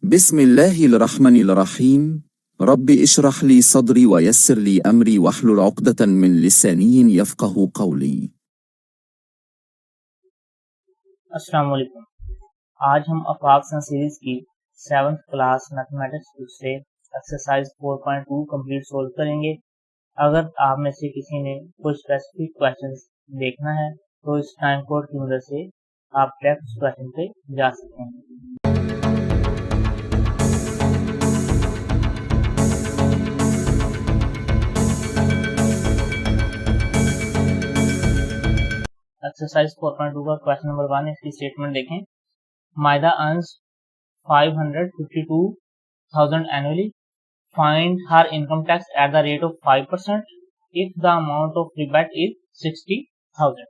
बिस्मिल्लाहिर्रहमानिर्रहीम रब्बि इशरह ली सदरी व यस्सिर ली अमरी वहलुल उक़दतन मिन लिसानी यफ़क़हू क़ौली। अस्सलाम वालेकुम। आज हम अफाक सीरीज की 7th क्लास मैथमेटिक्स बुक से एक्सरसाइज 4.2 कंप्लीट सोल्व करेंगे। अगर आप में से किसी ने कोई स्पेसिफिक क्वेश्चंस देखना है तो इस टाइम कोड की मदद से आप डायरेक्ट उस क्वेश्चन पे जा सकते हैं। एक्सरसाइज 4.2 का क्वेश्चन नंबर 1 इसकी स्टेटमेंट देखें। मायदा earns 552,000 annually. Find her income tax at the rate of 5% if the amount of rebate is 60,000.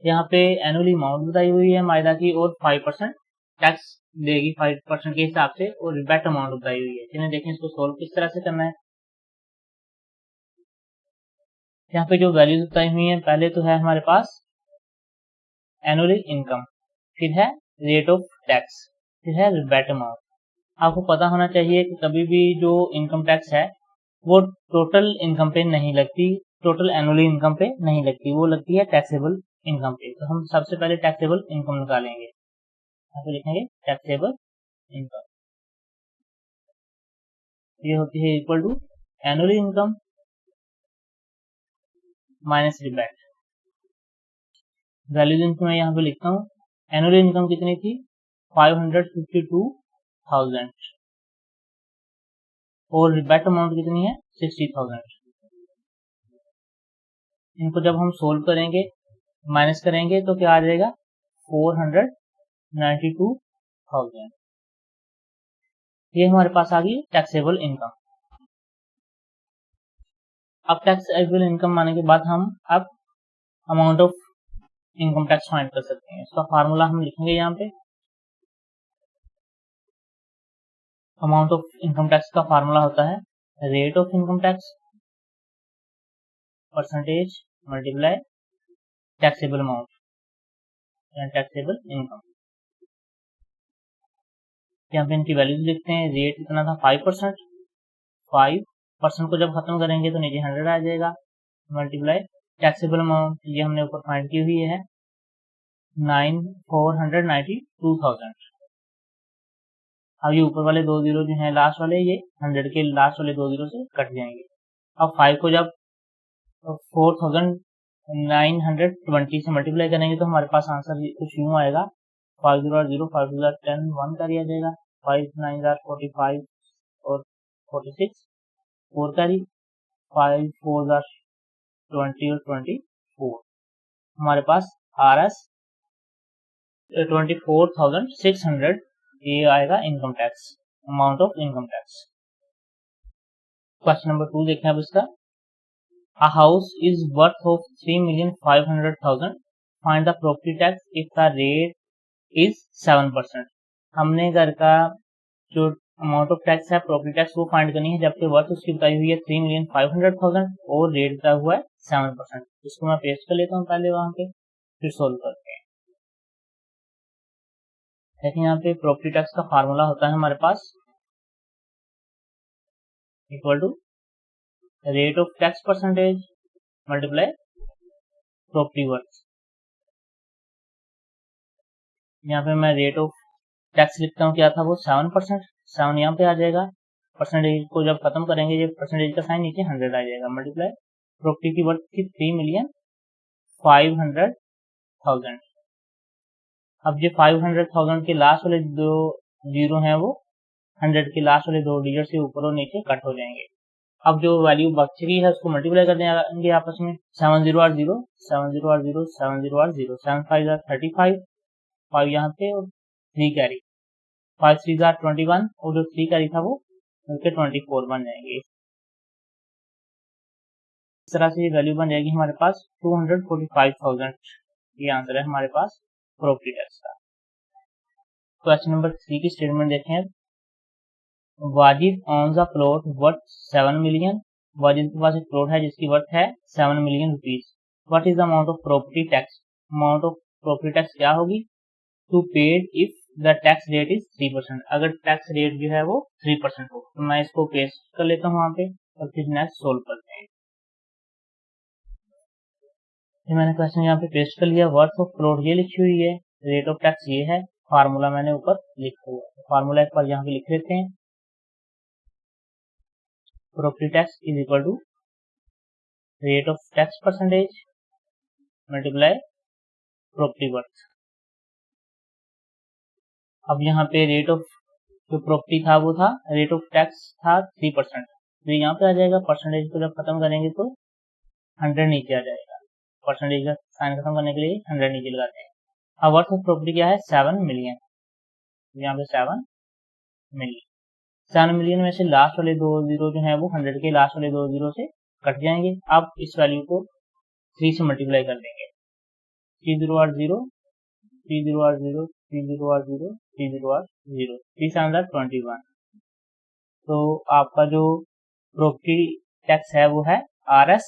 यहाँ पे एनुअली अमाउंट बताई हुई है मायदा की और 5% टैक्स देगी 5% के हिसाब से और रिबेट अमाउंट बताई हुई है। चलिए देखें इसको सोल्व किस तरह से करना है। यहाँ पे जो वैल्यूज बताई हुई है, पहले तो है हमारे पास एनुअली इनकम, फिर है रेट ऑफ टैक्स, फिर है रिबेट अमाउंट। आपको पता होना चाहिए कि कभी भी जो इनकम टैक्स है वो टोटल इनकम पे नहीं लगती, टोटल एनुअली इनकम पे नहीं लगती, वो लगती है टैक्सेबल इनकम पे। तो हम सबसे पहले टैक्सेबल इनकम निकालेंगे। यहाँ पे लिखेंगे टैक्सेबल इनकम, ये होती है equal to annually income minus rebate. Values इनको मैं यहाँ पे लिखता हूँ। एनुअली इनकम कितनी थी 552,000 और रिबेट अमाउंट कितनी है 60,000। इनको जब हम सोल्व करेंगे माइनस करेंगे तो क्या आ जाएगा 492,000। ये हमारे पास आ गई टैक्सेबल इनकम। अब टैक्सेबल इनकम माने के बाद हम अब amount of income tax find कर सकते हैं। इसका फार्मूला हम लिखेंगे यहाँ पे। अमाउंट ऑफ इनकम टैक्स का फार्मूला होता है rate of income tax percentage multiply taxable amount या टैक्सेबल इनकम। यहाँ पे इनकी वैल्यूज लिखते हैं। रेट कितना था 5%, 5% को जब खत्म करेंगे तो नीचे 100 आ जाएगा, मल्टीप्लाई टैक्सेबल अमाउंट, ये हमने ऊपर फाइंड की हुई है 492,000। अब ये ऊपर वाले दो जीरो जो हैं लास्ट वाले, ये 100 के लास्ट वाले दो जीरो से कट जाएंगे। अब 5 को जब 4,920 से मल्टीप्लाई करेंगे तो हमारे पास आंसर कुछ यूं आएगा 5 0 0 5 0 10 1 कैरी आ जाएगा, 5 9 45 और 46 4 कैरी, 5 4 20 और 24। हमारे पास RS 24,600 ये आएगा income tax, amount of income tax. Question number 2 देखें अब इसका। A house is worth of 3,500,000. Find the property tax if the rate is 7%. हमने घर का जो अमाउंट ऑफ टैक्स है प्रॉपर्टी टैक्स वो फाइंड करनी है, जबकि वर्थ उसकी बताई हुई है 3,500,000 और रेट बताया हुआ है 7%। इसको मैं पेस्ट कर लेता हूँ पहले वहां पे, फिर सोल्व करते हैं। देखिए यहाँ पे प्रॉपर्टी टैक्स का फार्मूला होता है हमारे पास equal to rate of tax percentage multiply property worth. यहाँ पे मैं रेट ऑफ टैक्स लिखता हूँ, क्या था वो 7%, 7 यहाँ पे आ जाएगा। परसेंटेज को जब खत्म करेंगे ये परसेंटेज का साइन नीचे 100 आ जाएगा, मल्टीप्लाई प्रॉपर्टी की वर्थ थी 3,500,000। अब ये 500,000 के लास्ट वाले दो जीरो हैं वो 100 के लास्ट वाले दो डिजिट से ऊपर और नीचे कट हो जाएंगे। अब जो वैल्यू बची है उसको मल्टीप्लाई कर देंगे आपस में। 7 0 8 0 7 0 8 0 7 0 8 0 7 5 35, 5 यहाँ पे और 3 कैरी, 5 3 21 और जो 3 कैरी था वो मिलकर 24 बन जाएंगे। इस तरह से ये वैल्यू बन जाएगी हमारे पास 245,000। ये आंसर है हमारे पास प्रॉपर्टी टैक्स का। क्वेश्चन नंबर 3 की स्टेटमेंट देखें। Wajid owns a plot worth 7 million. Wajid के पास एक प्लॉट है जिसकी वर्थ है 7 million rupees. What is the amount of property tax. Amount of property tax क्या होगी to paid if the tax rate is 3%। अगर टैक्स रेट जो है वो 3% हो तो मैं इसको पेस्ट कर लेता हूँ वहां पे और फिर नेक्स्ट सोल्व करते हैं। फिर मैंने क्वेश्चन यहाँ पे पेस्ट कर लिया। वर्थ ऑफ फ्लोट ये लिखी हुई है, रेट ऑफ टैक्स ये है, फार्मूला मैंने ऊपर लिखा हुआ है। फार्मूला एक बार यहाँ पे लिख लेते हैं। Property tax is equal to rate of tax percentage multiply property worth. अब यहाँ पे रेट ऑफ जो प्रॉपर्टी था वो था, रेट ऑफ टैक्स था 3%, तो यहाँ पे आ जाएगा। परसेंटेज को जब खत्म करेंगे तो 100 नीचे आ जाएगा। परसेंटेज का साइन खत्म करने के लिए 100 नीचे लगाते हैं। अब वर्थ ऑफ प्रॉपर्टी क्या है, 7 मिलियन। यहाँ पे 7 मिलियन। 7 मिलियन में से लास्ट वाले 2 जीरो जो है वो 100 के लास्ट वाले 2 जीरो से कट जाएंगे। अब इस वैल्यू को 3 से मल्टीप्लाई कर देंगे। 3 0 8 0, 3 0 8 0, 3 0 8 0, 3 0 8 0, 321। तो आपका जो प्रॉपर्टी टैक्स है वो है RS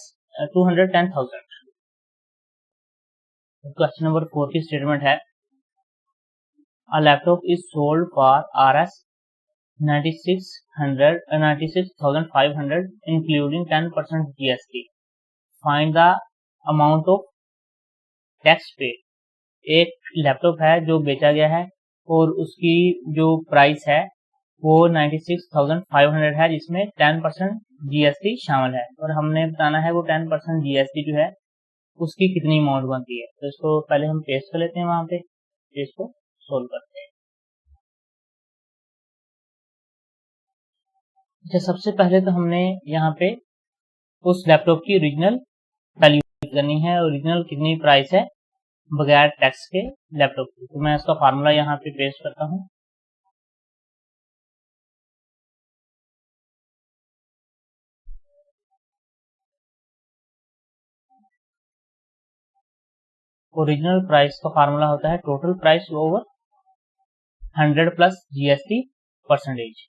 210,000। क्वेश्चन नंबर 4 की स्टेटमेंट है, a laptop is sold for RS 96,500 including 10% GST। Find the amount of tax paid. एक लैपटॉप है जो बेचा गया है और उसकी जो प्राइस है वो 96,500 है, जिसमें 10% GST शामिल है और हमने बताना है वो 10% GST जो है उसकी कितनी अमाउंट बनती है। तो इसको पहले हम पेस्ट कर लेते हैं वहां पे, इसको सोल्व करते हैं। अच्छा, सबसे पहले तो हमने यहाँ पे उस लैपटॉप की ओरिजिनल वैल्यू करनी है, ओरिजिनल कितनी प्राइस है बगैर टैक्स के लैपटॉप की। तो मैं इसका फार्मूला यहाँ पे पेस्ट करता हूँ। ओरिजिनल प्राइस का फार्मूला होता है total price over 100 plus GST percentage.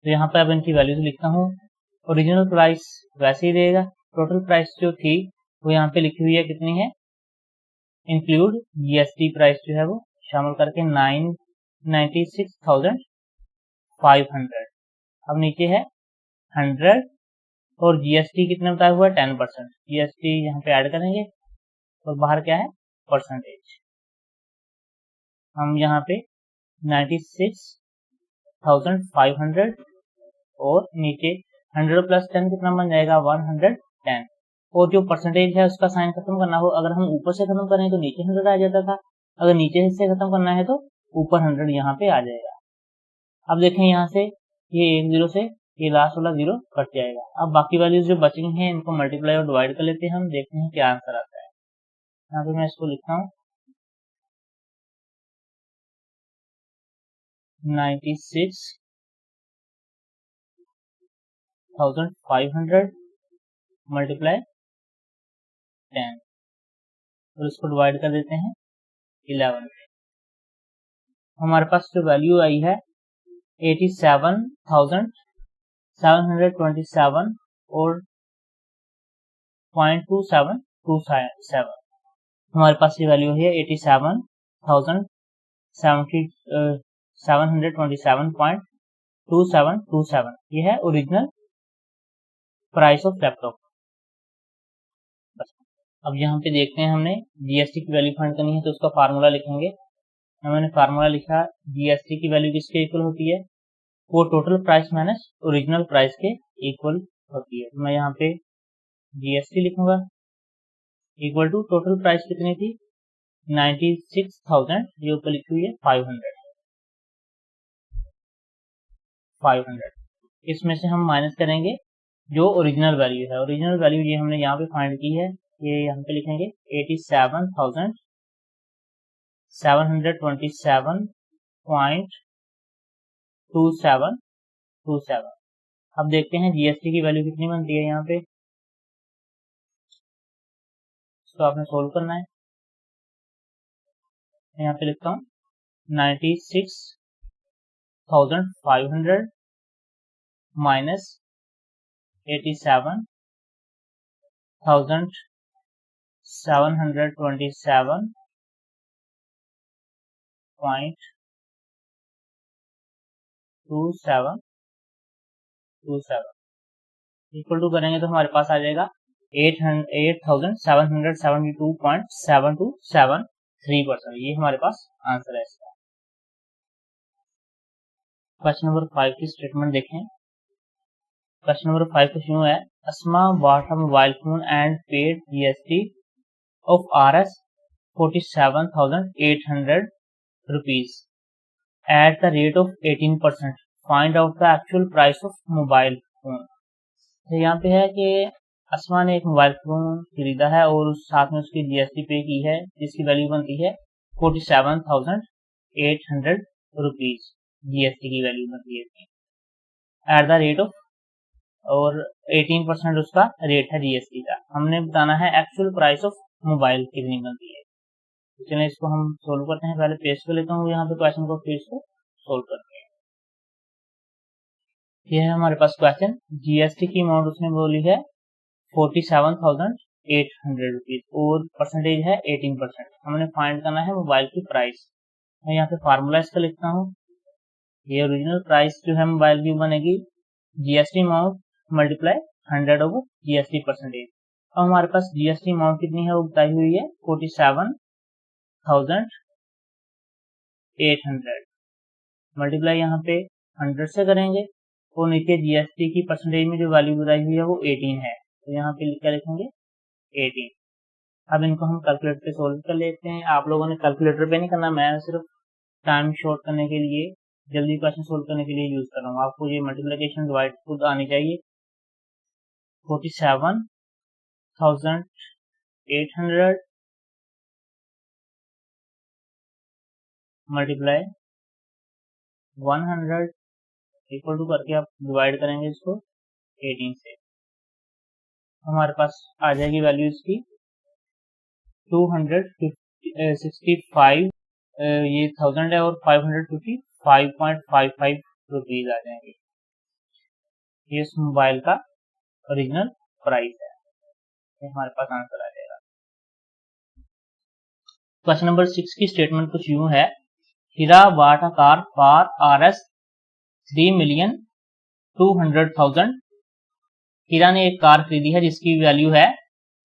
तो यहाँ पे अब इनकी वैल्यूज लिखता हूँ। ओरिजिनल प्राइस वैसे ही रहेगा, टोटल प्राइस जो थी वो यहाँ पे लिखी हुई है कितनी है, इंक्लूड GST प्राइस जो है वो शामिल करके 96,500। अब नीचे है 100 और GST कितना बताया हुआ है 10%। GST यहाँ पे ऐड करेंगे और बाहर क्या है परसेंटेज। हम यहाँ पे 96,500 और नीचे 100 प्लस 10 कितना बन जाएगा 110। और जो परसेंटेज है उसका साइन खत्म करना हो, अगर हम ऊपर से खत्म करें तो नीचे 100 आ जाता था, अगर नीचे से खत्म करना है तो ऊपर 100 यहाँ पे आ जाएगा। अब देखें यहाँ से ये एक जीरो से ये लास्ट वाला जीरो कट जाएगा। अब बाकी वैल्यूज जो बची हैं इनको मल्टीप्लाई और डिवाइड कर लेते हैं, हम देखते हैं क्या आंसर आता है। यहाँ पे मैं इसको लिखता हूँ 96,500 मल्टीप्लाई 10 और इसको डिवाइड कर देते हैं 11। हमारे पास जो वैल्यू आई है 87,727 और 0.2727। हमारे पास ये वैल्यू है 87,727.2727। ये है ओरिजिनल प्राइस ऑफ लैपटॉप। अब यहाँ पे देखते हैं हमने GST की वैल्यू फाइंड करनी है तो उसका फार्मूला लिखेंगे। मैंने फार्मूला लिखा, GST की वैल्यू किसके इक्वल होती है, वो total price minus original price के इक्वल होती है। तो मैं यहाँ पे GST लिखूंगा इक्वल टू टोटल प्राइस कितनी थी 96,000, ये ऊपर लिखी हुई है 500। इसमें से हम माइनस करेंगे जो ओरिजिनल वैल्यू है। ओरिजिनल वैल्यू ये हमने यहाँ पे फाइंड की है, ये यहाँ पे लिखेंगे 87,727.2727। अब देखते हैं GST की वैल्यू कितनी बनती है यहाँ पे, इसको आपने सोल्व करना है। यहाँ पे लिखता हूँ 96,500 माइनस 87,727.2727 इक्वल टू करेंगे तो हमारे पास आ जाएगा 8772.727.3%। ये हमारे पास आंसर है इसका। क्वेश्चन नंबर 5 की स्टेटमेंट देखें। क्वेश्चन नंबर 5 कुछ यूं है, अस्मा bought a mobile phone and paid GST of Rs 47,800 rupees at the rate of 18%. Find out the actual price of mobile phone. तो यहाँ पे है कि अस्मा ने एक मोबाइल फोन खरीदा है और उस साथ में उसकी GST पे की है, जिसकी वैल्यू बनती है 47,800 रुपीज। GST की वैल्यू बनती है एट द रेट ऑफ, और 18% उसका रेट है GST का। हमने बताना है एक्चुअल प्राइस ऑफ मोबाइल कितनी बनती है। तो चलिए इसको हम सोल्व करते हैं। पहले पेस्ट कर लेता हूँ यहाँ पे क्वेश्चन को, फिर इसको सोल्व करते हैं। यह है हमारे पास क्वेश्चन। GST की अमाउंट उसने बोली है 47,800 रुपीज और परसेंटेज है 18%। हमने फाइंड करना है मोबाइल की प्राइस। मैं यहाँ पे फार्मूला इसका लिखता हूँ। ये ओरिजिनल प्राइस जो है मोबाइल की बनेगी GST amount multiply 100 over GST percentage. अब हमारे पास GST अमाउंट कितनी है वो बताई हुई है 47,800 मल्टीप्लाई यहाँ पे 100 से करेंगे और नीचे GST की परसेंटेज में जो वैल्यू बताई हुई है वो 18 है, तो यहाँ पे क्या लिखेंगे 18। अब इनको हम कैलकुलेटर पे सोल्व कर लेते हैं। आप लोगों ने कैलकुलेटर पे नहीं करना, मैं सिर्फ टाइम शॉर्ट करने के लिए, जल्दी क्वेश्चन सोल्व करने के लिए यूज कर रहा हूँ। आपको ये मल्टीप्लिकेशन डिवाइड खुद आनी चाहिए। 47,800 मल्टीप्लाई 100 इक्वल टू करके आप डिवाइड करेंगे इसको 18 से। हमारे पास आ जाएगी वैल्यू इसकी 265, ये 1000 है और 555.55 रुपीज आ जाएंगे। ये इस मोबाइल का ओरिजिनल प्राइस है। ये हमारे पास आंसर आ जाएगा। क्वेश्चन नंबर 6 की स्टेटमेंट कुछ यूं है, हीरा bought a car for Rs 3,200,000। हीरा ने एक कार खरीदी है जिसकी वैल्यू है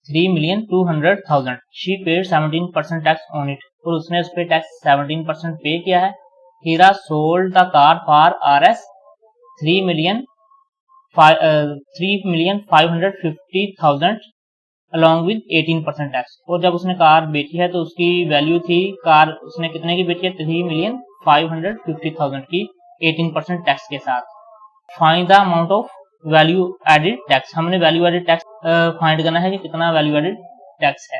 3,200,000। She paid 17% tax on it, और उसने उस पर टैक्स 17% पे किया है। Heera sold the car for Rs 3,550,000 along with 18% tax. और जब उसने कार बेची है तो उसकी वैल्यू थी, कार उसने कितने की बेची है 3,550,000 की 18% टैक्स के साथ। Find the amount of value added tax. हमने वैल्यू एडेड टैक्स फाइंड करना है कि कितना वैल्यू एडेड टैक्स है।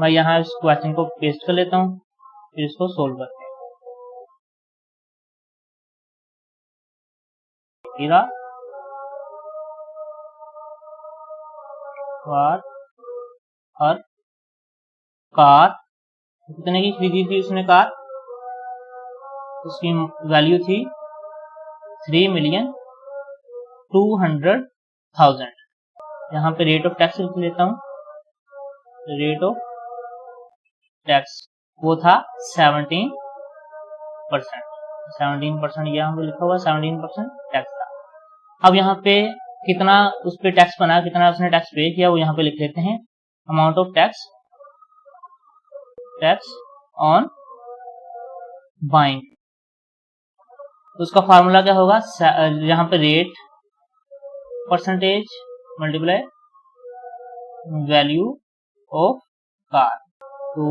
मैं यहाँ इस क्वेश्चन को पेस्ट कर लेता हूँ, फिर इसको सोल्व करते हैं। हीरा फॉर हर कार, कितने की खरीदी थी उसने कार, उसकी वैल्यू थी 3,200,000। यहाँ पे रेट ऑफ टैक्स लिख लेता हूँ। रेट ऑफ टैक्स वो था 17%। यहाँ पे लिखा हुआ 17% टैक्स था। अब यहाँ पे कितना उस पे टैक्स बना, कितना उसने टैक्स पे किया, वो यहाँ पे लिख लेते हैं। Amount of tax on buying, उसका फार्मूला क्या होगा, यहाँ पे rate percentage multiply value of car. तो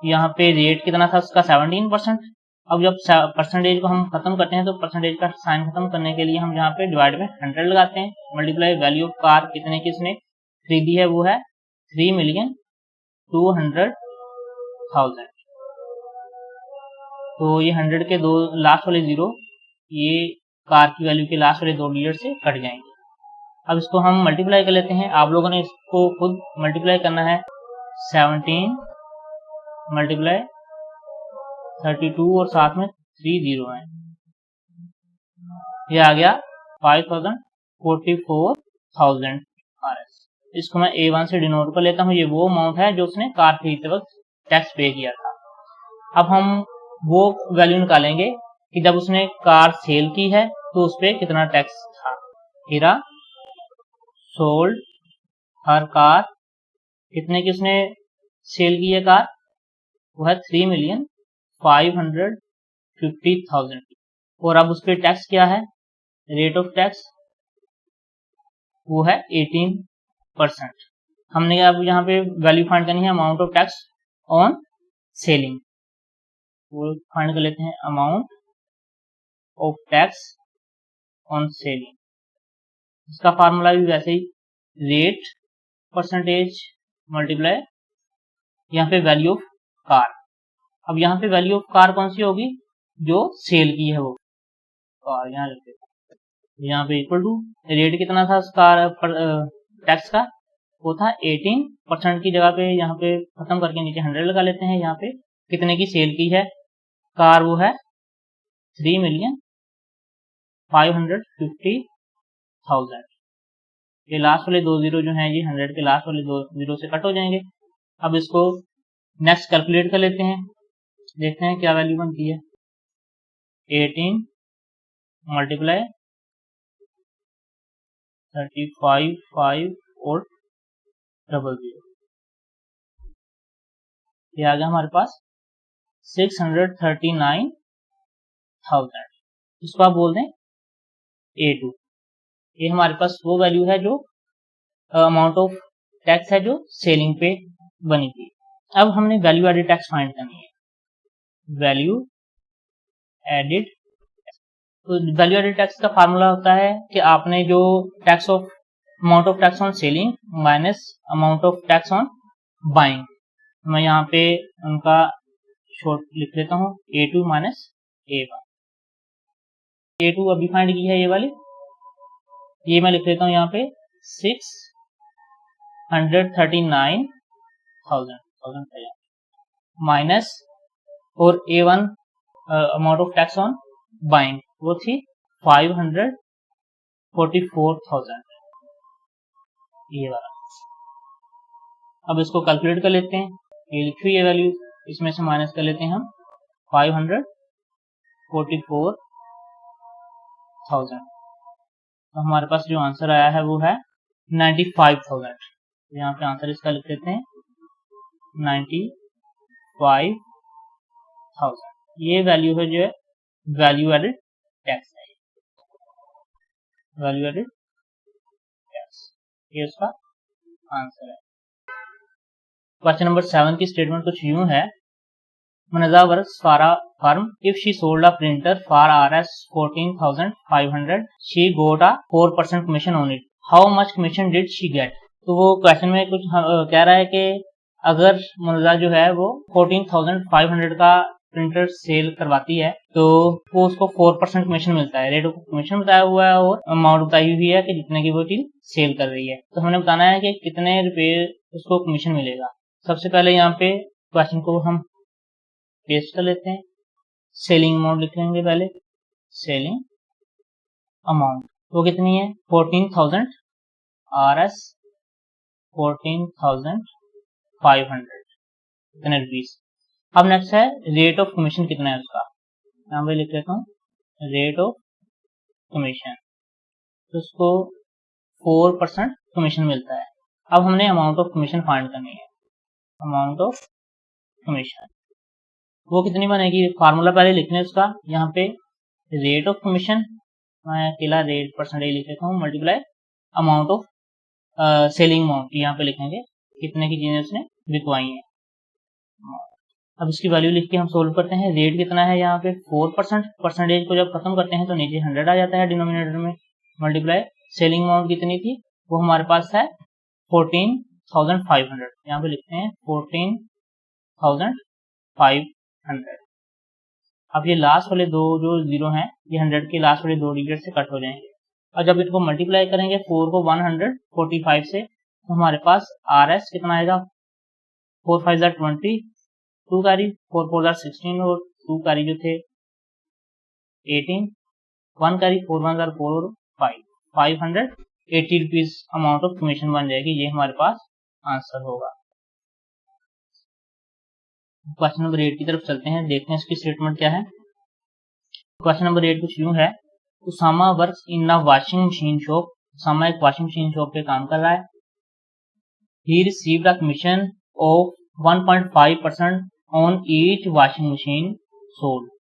यहाँ पे रेट कितना था उसका 17%। अब जब परसेंटेज को हम खत्म करते हैं तो परसेंटेज का साइन खत्म करने के लिए हम यहाँ पे डिवाइड में 100 लगाते हैं, मल्टीप्लाई वैल्यू ऑफ कार कितने की इसने खरीदी है वो है 3,200,000। तो ये 100 के दो लास्ट वाले जीरो ये कार की वैल्यू के लास्ट वाले दो डिजिट से कट जाएंगे। अब इसको हम मल्टीप्लाई कर लेते हैं। आप लोगों ने इसको खुद मल्टीप्लाई करना है। 17 मल्टीप्लाई 32 और साथ में 3 जीरो है, ये आ गया 5,44,000 RS। इसको मैं A1 से डिनोट कर लेता हूँ। ये वो अमाउंट है जो उसने कार खरीदते वक्त टैक्स पे किया था। अब हम वो वैल्यू निकालेंगे कि जब उसने कार सेल की है तो उस पर कितना टैक्स था। हीरा सोल्ड हर कार, कितने की उसने सेल की है कार, वो है 3,550,000 की। और अब उस पर टैक्स क्या है, रेट ऑफ टैक्स वो है 18%। हमने अब यहाँ पे वैल्यू फाइंड करनी है amount of tax on selling, वो फाइंड कर लेते हैं amount of tax on selling. इसका फार्मूला भी वैसे ही रेट परसेंटेज मल्टीप्लाई यहाँ पे वैल्यू ऑफ कार। अब यहाँ पे वैल्यू ऑफ कार कौन सी होगी, जो सेल की है वो कार, यहाँ लिखते हैं। यहाँ पे इक्वल टू रेट कितना था उस कार टैक्स का, वो था 18% की जगह पे यहाँ पे खत्म करके नीचे 100 लगा लेते हैं। यहाँ पे कितने की सेल की है कार, वो है 3,550,000। ये लास्ट वाले दो जीरो जो हैं ये 100 के लास्ट वाले दो जीरो से कट हो जाएंगे। अब इसको नेक्स्ट कैलकुलेट कर लेते हैं, देखते हैं क्या वैल्यू बनती है। 18 मल्टीप्लाई 35 5 और 00, ये आ गया हमारे पास 639,000। इसको आप बोल दें A2। ये हमारे पास वो वैल्यू है जो अमाउंट ऑफ टैक्स है जो सेलिंग पे बनी थी। अब हमने वैल्यू एडेड टैक्स फाइंड करनी है। वैल्यू एडेड, तो वैल्यू एडेड टैक्स का फार्मूला होता है कि आपने जो tax of amount of tax on selling minus amount of tax on buying, मैं यहाँ पे उनका शॉर्ट लिख लेता हूँ A2 माइनस A1। A2 अभी फाइंड की है ये वाली, ये मैं लिख लेता हूँ यहाँ पे 639,000 माइनस, और A1 amount of tax on buying वो थी 544,000, ये वाला। अब इसको कैलकुलेट कर लेते हैं, ये लिखी हुई है वैल्यू, इसमें से माइनस कर लेते हैं हम 544,000, तो हमारे पास जो आंसर आया है वो है 95,000। यहाँ पे आंसर इसका लिख लेते हैं 95,000। ये वैल्यू है जो है वैल्यू एडेड टैक्स है, वैल्यू एडेड टैक्स, ये उसका आंसर है। क्वेश्चन नंबर 7 की स्टेटमेंट कुछ यूं है, Manasa works for a firm. If she sold a printer for Rs 14,500, she got a 4% commission on it. How much commission did she get? तो वो question में कुछ कह रहा है कि अगर मनजा जो है वो 14,500 का प्रिंटर सेल करवाती है तो वो उसको 4% कमीशन मिलता है। रेट ऑफ कमीशन बताया हुआ है और अमाउंट बताई हुई है कि जितने की वो चीज सेल कर रही है। तो हमने बताना है कि कितने रुपए उसको कमीशन मिलेगा। सबसे पहले यहाँ पे क्वेश्चन को हम पेस्ट कर लेते हैं। सेलिंग अमाउंट लिख लेंगे पहले, सेलिंग अमाउंट वो कितनी है 14,000 RS 14,500 इतने रुपीज। अब नेक्स्ट है रेट ऑफ कमीशन कितना है उसका, यहाँ पे लिख लेता हूँ रेट ऑफ कमीशन, तो उसको 4% कमीशन मिलता है। अब हमने अमाउंट ऑफ कमीशन फाइंड करनी है। अमाउंट ऑफ कमीशन वो कितनी बनेगी, फार्मूला पहले लिखने उसका, यहाँ पे रेट ऑफ कमीशन मैं अकेला रेट परसेंटेज लिख लेता हूँ multiply amount of selling amount, यहाँ पे लिखेंगे कितने की चीजें उसने बिकवाई हैं। अब इसकी वैल्यू लिख के हम सोल्व करते हैं। रेट कितना है यहाँ पे 4%, परसेंटेज को जब खत्म करते हैं तो नीचे 100 आ जाता है डिनोमिनेटर में, मल्टीप्लाई सेलिंग अमाउंट कितनी थी वो हमारे पास है 14,500, यहाँ पे लिखते हैं 14,500। अब ये लास्ट वाले दो जो जीरो हैं ये 100 के लास्ट वाले दो डिजिट से कट हो जाएंगे, और जब इनको मल्टीप्लाई करेंगे 4 को 145 से तो हमारे पास RS कितना आएगा 4 5 20, 2 कैरी 4 4 16 और 2 कैरी जो थे 18, 1 कैरी 4 1 4 और 580 रुपीज अमाउंट ऑफ कमीशन बन जाएगी। ये हमारे पास आंसर होगा। क्वेश्चन नंबर 8 की तरफ चलते हैं, देखते हैं इसकी स्टेटमेंट क्या है। क्वेश्चन नंबर 8 कुछ यूं है, Usama works in a washing machine shop. Usama एक वॉशिंग मशीन शॉप पे काम कर रहा है। He received a commission of 1.5% on each washing machine sold.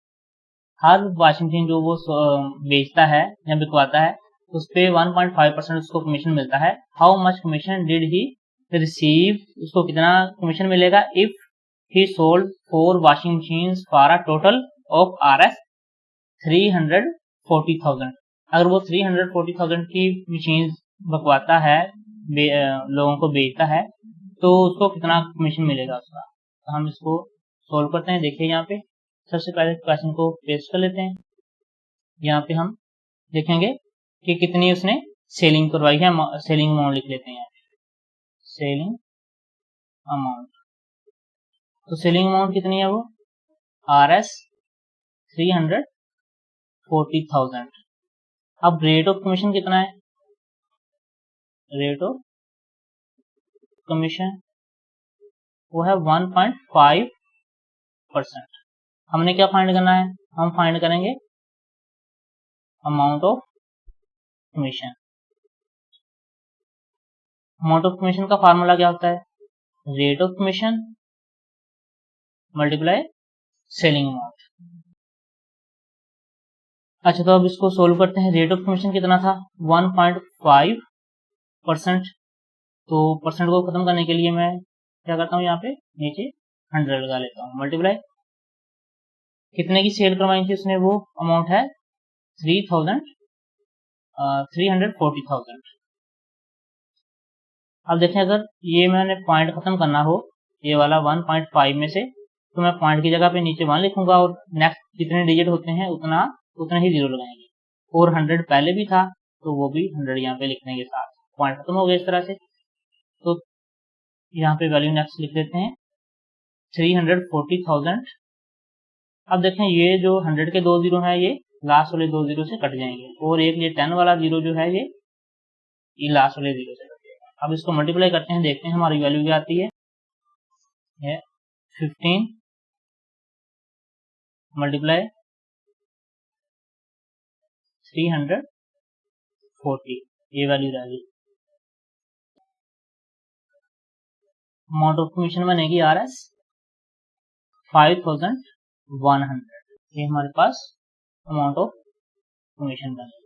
हर वॉशिंग मशीन जो वो बेचता है या बिकवाता है उस पे 1.5% उसको कमीशन मिलता है। How much commission did he receive, उसको कितना कमीशन मिलेगा if he sold 4 washing machine for a total of Rs 340,000। अगर वो 340,000 की मशीन बकवाता है, लोगों को बेचता है, तो उसको कितना कमीशन मिलेगा उसका। तो हम इसको सोल्व करते हैं। देखिए यहाँ पे सबसे पहले क्वेश्चन को पेस्ट कर लेते हैं। यहाँ पे हम देखेंगे कि कितनी उसने सेलिंग करवाई है। सेलिंग अमाउंट लिख लेते हैं, सेलिंग अमाउंट। तो सेलिंग अमाउंट कितनी है वो Rs 340,000। अब रेट ऑफ कमीशन कितना है, रेट ऑफ कमीशन वो है 1.5%। हमने क्या फाइंड करना है, हम फाइंड करेंगे amount of commission. Amount of commission का फार्मूला क्या होता है, rate of commission multiply selling amount. अच्छा, तो अब इसको सोल्व करते हैं। रेट ऑफ कमीशन कितना था 1.5%। तो परसेंट को खत्म करने के लिए मैं क्या करता हूँ, यहाँ पे नीचे 100 लगा लेता हूँ, मल्टीप्लाई कितने की सेल करवाई थी उसने, वो अमाउंट है 340,000। अब देखें, अगर ये मैंने पॉइंट खत्म करना हो ये वाला 1.5 में से, तो मैं पॉइंट की जगह पे नीचे 1 लिखूंगा और नेक्स्ट जितने डिजिट होते हैं उतना ही 0 लगाएंगे। और 100 पहले भी था तो वो भी 100 यहाँ पे लिखने के साथ पॉइंट खत्म हो गया इस तरह से। तो यहाँ पे वैल्यू नेक्स्ट लिख देते हैं 340,000। अब देखें ये जो 100 के 2 जीरो है ये लास्ट वाले 2 जीरो से कट जाएंगे, और एक ये 10 वाला जीरो जो है ये लास्ट वाले जीरो से कट जाएगा। अब इसको मल्टीप्लाई करते हैं, देखते हैं हमारी वैल्यू क्या आती है। 15 मल्टीप्लाई 340, ये वैल्यू रहेगी। अमाउंट ऑफ कमीशन बनेगी Rs 5,100। ये हमारे पास अमाउंट ऑफ कमीशन बनेगी।